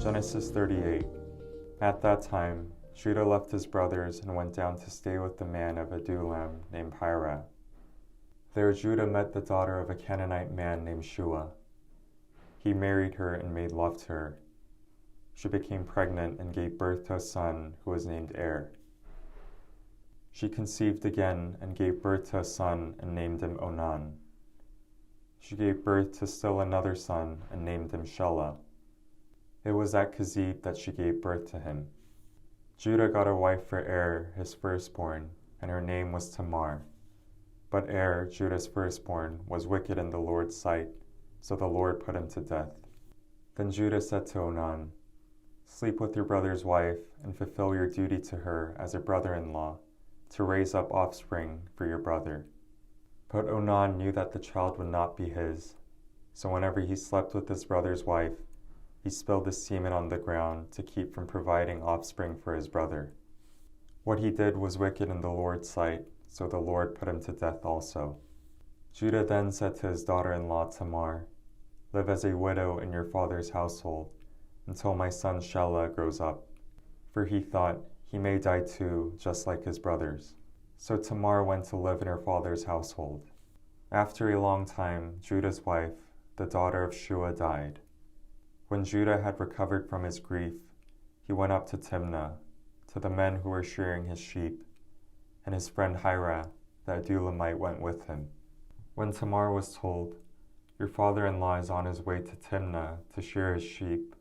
Genesis 38. At that time, Judah left his brothers and went down to stay with the man of Adullam named Hira. There Judah met the daughter of a Canaanite man named Shua. He married her and made love to her. She became pregnant and gave birth to a son who was named Er. She conceived again and gave birth to a son and named him Onan. She gave birth to still another son and named him Shelah. It was at Kezib that she gave birth to him. Judah got a wife for Er, his firstborn, and her name was Tamar. But Er, Judah's firstborn, was wicked in the Lord's sight, so the Lord put him to death. Then Judah said to Onan, "Sleep with your brother's wife and fulfill your duty to her as a brother-in-law, to raise up offspring for your brother." But Onan knew that the child would not be his, so whenever he slept with his brother's wife, he spilled his semen on the ground to keep from providing offspring for his brother. What he did was wicked in the Lord's sight, so the Lord put him to death also. Judah then said to his daughter-in-law Tamar, "Live as a widow in your father's household until my son Shelah grows up," for he thought, "He may die too, just like his brothers." So Tamar went to live in her father's household. After a long time, Judah's wife, the daughter of Shua, died. When Judah had recovered from his grief, he went up to Timnah, to the men who were shearing his sheep, and his friend Hira, the Adullamite, went with him. When Tamar was told, "Your father-in-law is on his way to Timnah to shear his sheep,"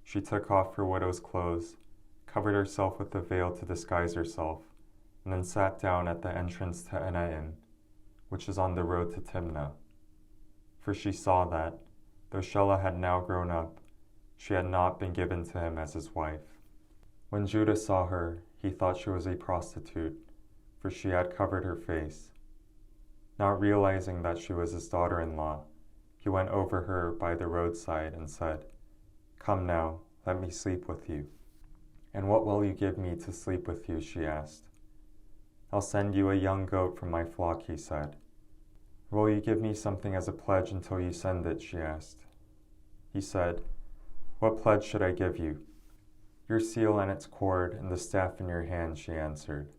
she took off her widow's clothes, covered herself with a veil to disguise herself, and then sat down at the entrance to NIV, which is on the road to Timnah. For she saw that, though Shelah had now grown up, she had not been given to him as his wife. When Judah saw her, he thought she was a prostitute, for she had covered her face. Not realizing that she was his daughter-in-law, he went over her by the roadside and said, "Come now, let me sleep with you." "And what will you give me to sleep with you?" she asked. "I'll send you a young goat from my flock," he said. "Will you give me something as a pledge until you send it?" she asked. He said, "What pledge should I give you?" "Your seal and its cord and the staff in your hand," she answered.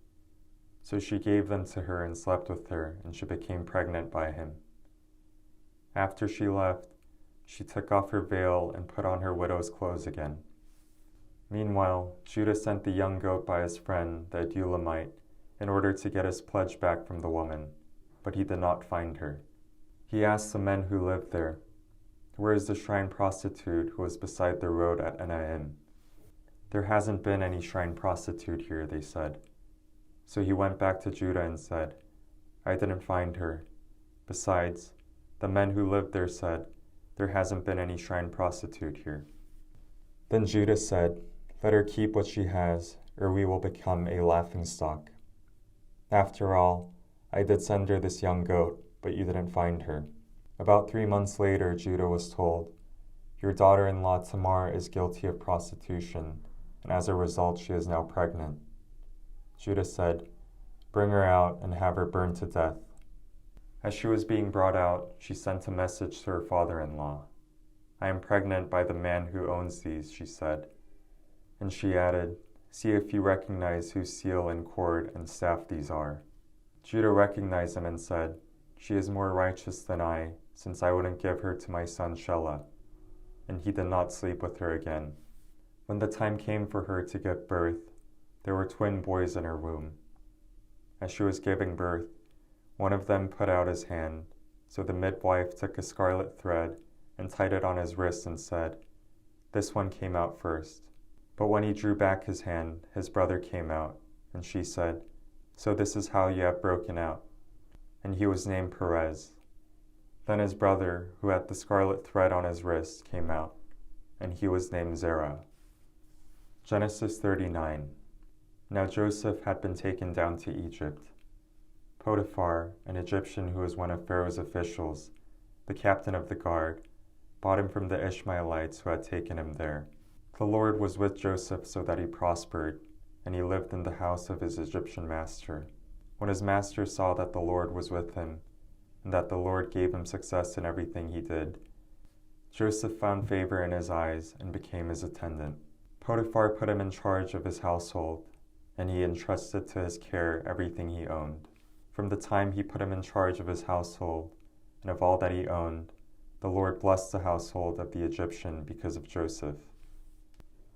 So she gave them to her and slept with her, and she became pregnant by him. After she left, she took off her veil and put on her widow's clothes again. Meanwhile, Judah sent the young goat by his friend, the Adullamite, in order to get his pledge back from the woman, but he did not find her. He asked the men who lived there, "Where is the shrine prostitute who was beside the road at NIV?" "There hasn't been any shrine prostitute here," they said. So he went back to Judah and said, "I didn't find her. Besides, the men who lived there said, 'There hasn't been any shrine prostitute here.'" Then Judah said, "Let her keep what she has, or we will become a laughingstock. After all, I did send her this young goat, but you didn't find her." About 3 months later, Judah was told, "Your daughter-in-law Tamar is guilty of prostitution, and as a result she is now pregnant." Judah said, "Bring her out and have her burned to death." As she was being brought out, she sent a message to her father-in-law. "I am pregnant by the man who owns these," she said. And she added, "See if you recognize whose seal and cord and staff these are." Judah recognized them and said, "She is more righteous than I, since I wouldn't give her to my son Shelah." And he did not sleep with her again. When the time came for her to give birth, there were twin boys in her womb. As she was giving birth, one of them put out his hand, so the midwife took a scarlet thread and tied it on his wrist and said, "This one came out first." But when he drew back his hand, his brother came out, and she said, "So this is how you have broken out." And he was named Perez. Then his brother, who had the scarlet thread on his wrist, came out, and he was named Zerah. Genesis 39. Now Joseph had been taken down to Egypt. Potiphar, an Egyptian who was one of Pharaoh's officials, the captain of the guard, bought him from the Ishmaelites who had taken him there. The Lord was with Joseph so that he prospered, and he lived in the house of his Egyptian master. When his master saw that the Lord was with him, and that the Lord gave him success in everything he did, Joseph found favor in his eyes and became his attendant. Potiphar put him in charge of his household, and he entrusted to his care everything he owned. From the time he put him in charge of his household and of all that he owned, the Lord blessed the household of the Egyptian because of Joseph.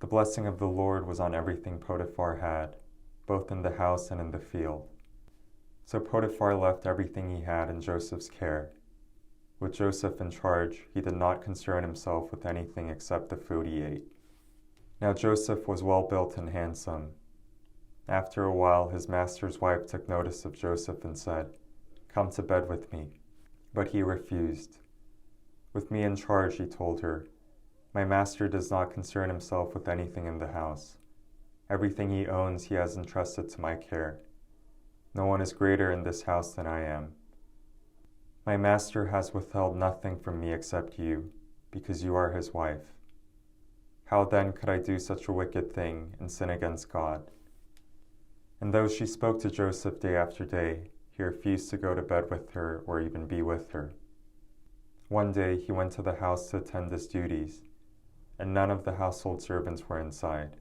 The blessing of the Lord was on everything Potiphar had, both in the house and in the field. So Potiphar left everything he had in Joseph's care. With Joseph in charge, he did not concern himself with anything except the food he ate. Now Joseph was well built and handsome. After a while, his master's wife took notice of Joseph and said, "Come to bed with me." But he refused. "With me in charge," he told her, "my master does not concern himself with anything in the house. Everything he owns he has entrusted to my care. No one is greater in this house than I am. My master has withheld nothing from me except you, because you are his wife. How then could I do such a wicked thing and sin against God?" And though she spoke to Joseph day after day, he refused to go to bed with her or even be with her. One day he went to the house to attend his duties, and none of the household servants were inside.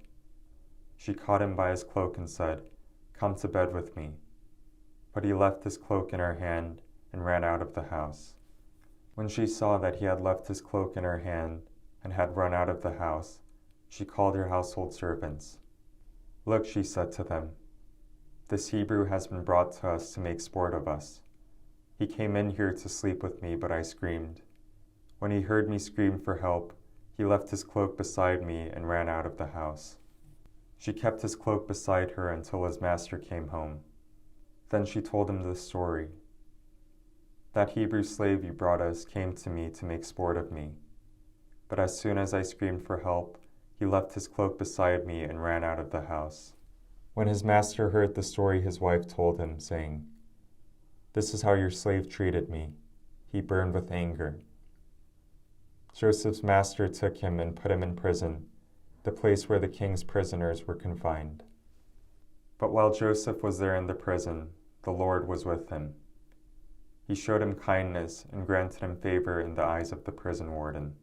She caught him by his cloak and said, "Come to bed with me." But he left his cloak in her hand and ran out of the house. When she saw that he had left his cloak in her hand and had run out of the house, she called her household servants. "Look," she said to them, "this Hebrew has been brought to us to make sport of us. He came in here to sleep with me, but I screamed. When he heard me scream for help, he left his cloak beside me and ran out of the house." She kept his cloak beside her until his master came home. Then she told him the story. "That Hebrew slave you brought us came to me to make sport of me. But as soon as I screamed for help, he left his cloak beside me and ran out of the house." When his master heard the story his wife told him, saying, "This is how your slave treated me," he burned with anger. Joseph's master took him and put him in prison, the place where the king's prisoners were confined. But while Joseph was there in the prison, the Lord was with him. He showed him kindness and granted him favor in the eyes of the prison warden.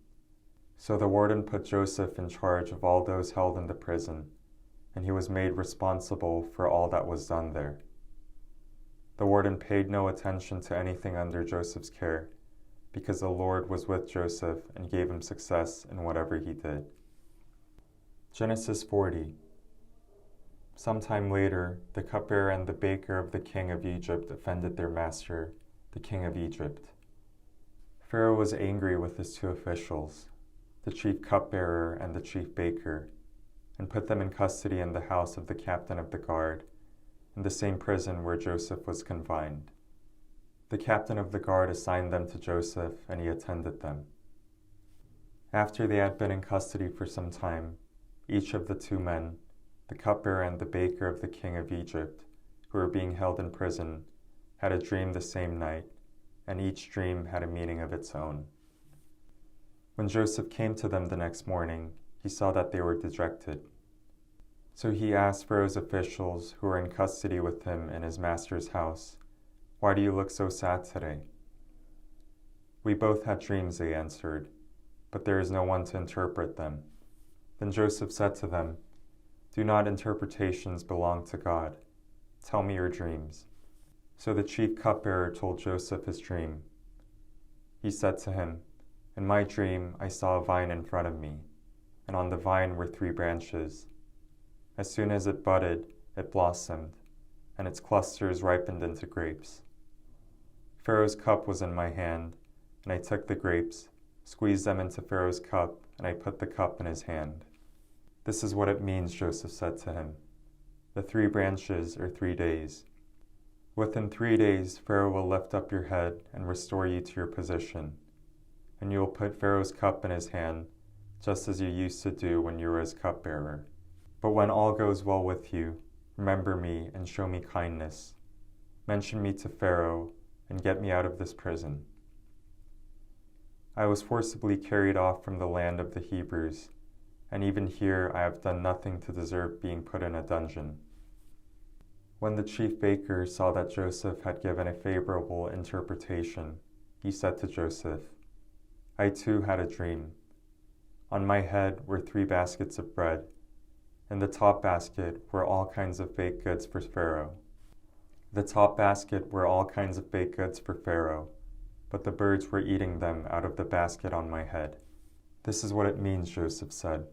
So the warden put Joseph in charge of all those held in the prison, and he was made responsible for all that was done there. The warden paid no attention to anything under Joseph's care, because the Lord was with Joseph and gave him success in whatever he did. Genesis 40. Sometime later, the cupbearer and the baker of the king of Egypt offended their master, the king of Egypt. Pharaoh was angry with his two officials, the chief cupbearer and the chief baker, and put them in custody in the house of the captain of the guard, in the same prison where Joseph was confined. The captain of the guard assigned them to Joseph, and he attended them. After they had been in custody for some time, each of the two men, the cupbearer and the baker of the king of Egypt, who were being held in prison, had a dream the same night, and each dream had a meaning of its own. When Joseph came to them the next morning, he saw that they were dejected. So he asked Pharaoh's officials who were in custody with him in his master's house, "Why do you look so sad today?" "We both had dreams," they answered, "but there is no one to interpret them." Then Joseph said to them, "Do not interpretations belong to God? Tell me your dreams." So the chief cupbearer told Joseph his dream. He said to him, "In my dream I saw a vine in front of me, and on the vine were 3 branches. As soon as it budded, it blossomed, and its clusters ripened into grapes. Pharaoh's cup was in my hand, and I took the grapes, squeezed them into Pharaoh's cup, and I put the cup in his hand." "This is what it means," Joseph said to him. "The 3 branches are 3 days. Within 3 days, Pharaoh will lift up your head and restore you to your position, and you will put Pharaoh's cup in his hand, just as you used to do when you were his cupbearer. But when all goes well with you, remember me and show me kindness. Mention me to Pharaoh and get me out of this prison." I was forcibly carried off from the land of the Hebrews, and even here I have done nothing to deserve being put in a dungeon. When the chief baker saw that Joseph had given a favorable interpretation, he said to Joseph, I too had a dream. On my head were 3 baskets of bread. In the top basket were all kinds of baked goods for Pharaoh. The top basket were all kinds of baked goods for Pharaoh, but the birds were eating them out of the basket on my head. This is what it means, Joseph said.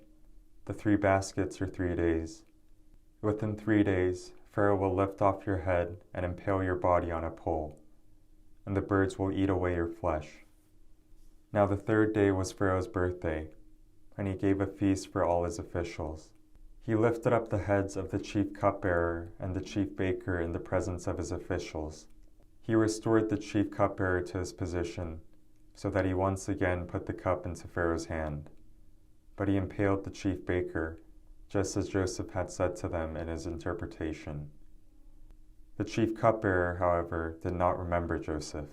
The 3 baskets are 3 days. Within 3 days, Pharaoh will lift off your head and impale your body on a pole, and the birds will eat away your flesh. Now the 3rd day was Pharaoh's birthday, and he gave a feast for all his officials. He lifted up the heads of the chief cupbearer and the chief baker in the presence of his officials. He restored the chief cupbearer to his position, so that he once again put the cup into Pharaoh's hand. But he impaled the chief baker, just as Joseph had said to them in his interpretation. The chief cupbearer, however, did not remember Joseph.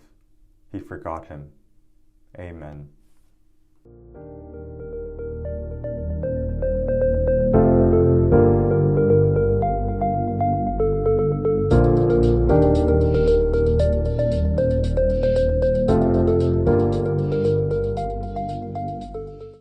He forgot him. Amen.